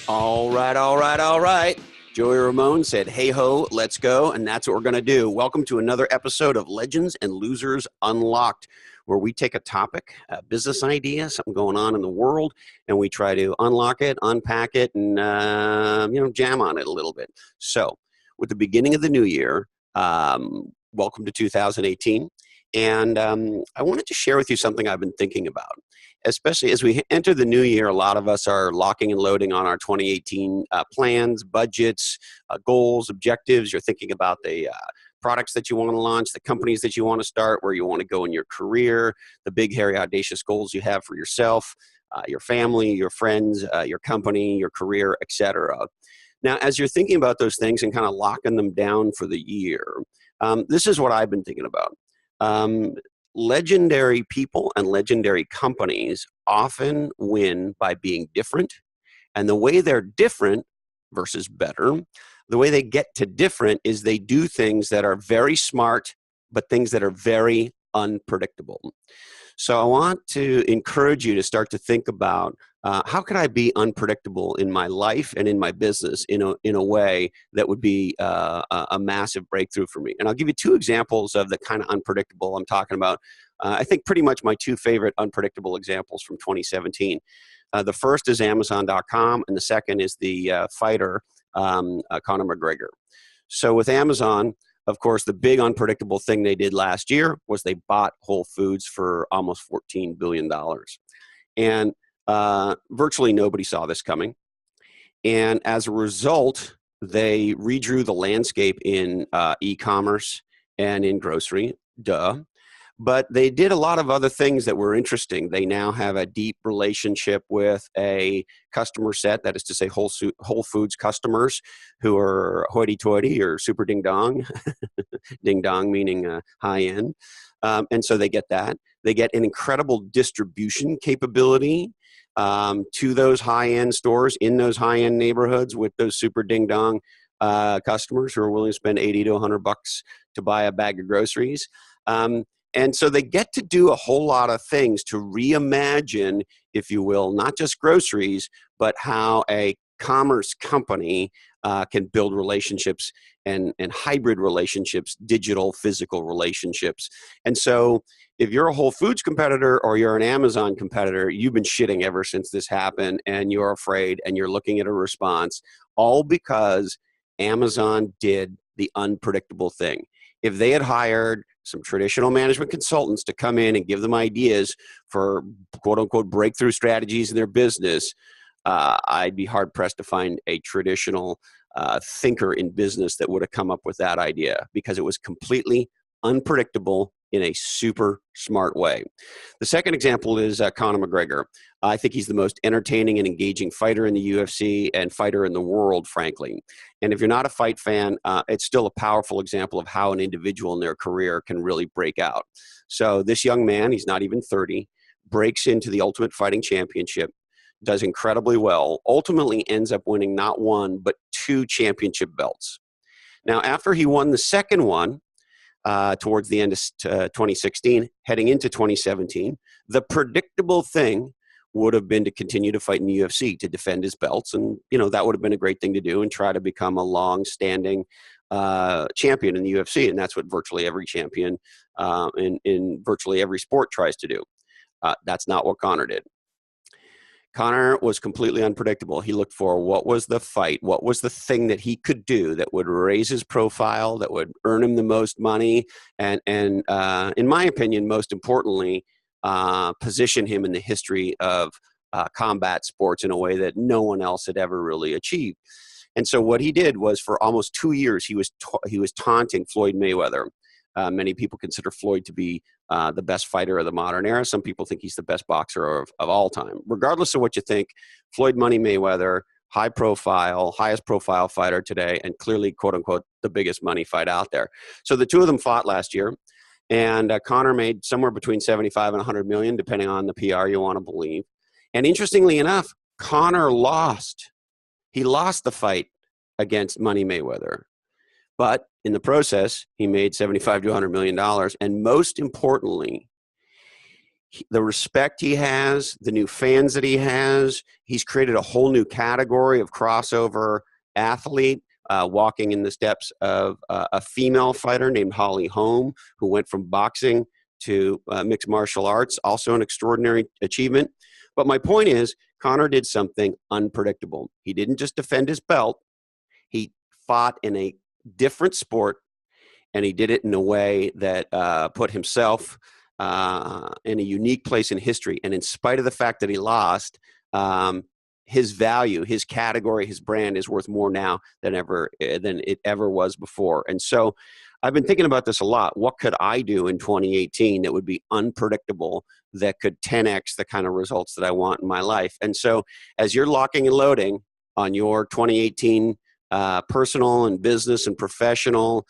All right, all right, all right. Joey Ramone said, hey ho, let's go. And that's what we're going to do. Welcome to another episode of Legends and Losers Unlocked, where we take a topic, a business idea, something going on in the world, and we try to unlock it, unpack it, and, jam on it a little bit. So with the beginning of the new year, welcome to 2018. And I wanted to share with you something I've been thinking about. Especially as we enter the new year, a lot of us are locking and loading on our 2018 plans, budgets, goals, objectives. You're thinking about the products that you want to launch, the companies that you want to start, where you want to go in your career, the big, hairy, audacious goals you have for yourself, your family, your friends, your company, your career, etc. Now, as you're thinking about those things and kind of locking them down for the year, this is what I've been thinking about. Legendary people and legendary companies often win by being different. And the way they're different versus better, the way they get to different is they do things that are very smart, but things that are very unpredictable. So I want to encourage you to start to think about how could I be unpredictable in my life and in my business in a way that would be a massive breakthrough for me. And I'll give you two examples of the kind of unpredictable I'm talking about. I think pretty much my two favorite unpredictable examples from 2017. The first is Amazon.com, and the second is the fighter, Conor McGregor. So with Amazon, of course, the big unpredictable thing they did last year was they bought Whole Foods for almost $14 billion. And virtually nobody saw this coming. And as a result, they redrew the landscape in e-commerce and in grocery, but they did a lot of other things that were interesting. They now have a deep relationship with a customer set, that is to say Whole Foods customers who are hoity-toity or super ding-dong, ding-dong meaning high-end. And so they get that. They get an incredible distribution capability to those high-end stores in those high-end neighborhoods with those super ding-dong customers who are willing to spend $80 to $100 to buy a bag of groceries. And so they get to do a whole lot of things to reimagine, if you will, not just groceries, but how a commerce company can build relationships and hybrid relationships, digital, physical relationships. And so if you're a Whole Foods competitor or you're an Amazon competitor, you've been shitting ever since this happened, and you're afraid, and you're looking at a response, all because Amazon did the unpredictable thing. If they had hired some traditional management consultants to come in and give them ideas for quote unquote breakthrough strategies in their business, I'd be hard pressed to find a traditional thinker in business that would have come up with that idea, because it was completely unpredictable in a super smart way. The second example is Conor McGregor. I think he's the most entertaining and engaging fighter in the UFC and fighter in the world, frankly. And if you're not a fight fan, it's still a powerful example of how an individual in their career can really break out. So this young man, he's not even 30, breaks into the Ultimate Fighting Championship, does incredibly well, ultimately ends up winning not one, but two championship belts. Now, after he won the second one, towards the end of 2016, heading into 2017, the predictable thing would have been to continue to fight in the UFC, to defend his belts. And, that would have been a great thing to do and try to become a long-standing champion in the UFC. And that's what virtually every champion in virtually every sport tries to do. That's not what Conor did. Conor was completely unpredictable. He looked for what was the fight, what was the thing that he could do that would raise his profile, that would earn him the most money, and in my opinion, most importantly, position him in the history of combat sports in a way that no one else had ever really achieved. And so what he did was, for almost 2 years, he was taunting Floyd Mayweather. Many people consider Floyd to be the best fighter of the modern era. Some people think he's the best boxer of all time. Regardless of what you think, Floyd Money Mayweather, high profile, highest profile fighter today, and clearly, quote unquote, the biggest money fight out there. So the two of them fought last year, and Conor made somewhere between 75 and 100 million, depending on the PR you want to believe. And interestingly enough, Conor lost. He lost the fight against Money Mayweather. But in the process, he made $75 to $100 million. And most importantly, The respect he has, the new fans that he has. He's created a whole new category of crossover athlete, walking in the steps of a female fighter named Holly Holm, who went from boxing to mixed martial arts, also an extraordinary achievement. But my point is, Conor did something unpredictable. He didn't just defend his belt, he fought in a different sport, and he did it in a way that put himself in a unique place in history. And in spite of the fact that he lost, his value, his category, his brand is worth more now than it ever was before. And so I've been thinking about this a lot. What could I do in 2018 that would be unpredictable, that could 10x the kind of results that I want in my life? And so as you're locking and loading on your 2018 personal and business and professional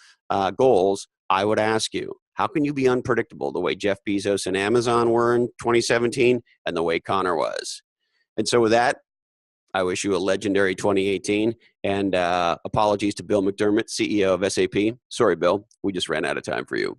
goals, I would ask you, how can you be unpredictable the way Jeff Bezos and Amazon were in 2017 and the way Conor was? And so with that, I wish you a legendary 2018, and apologies to Bill McDermott, CEO of SAP. Sorry, Bill, we just ran out of time for you.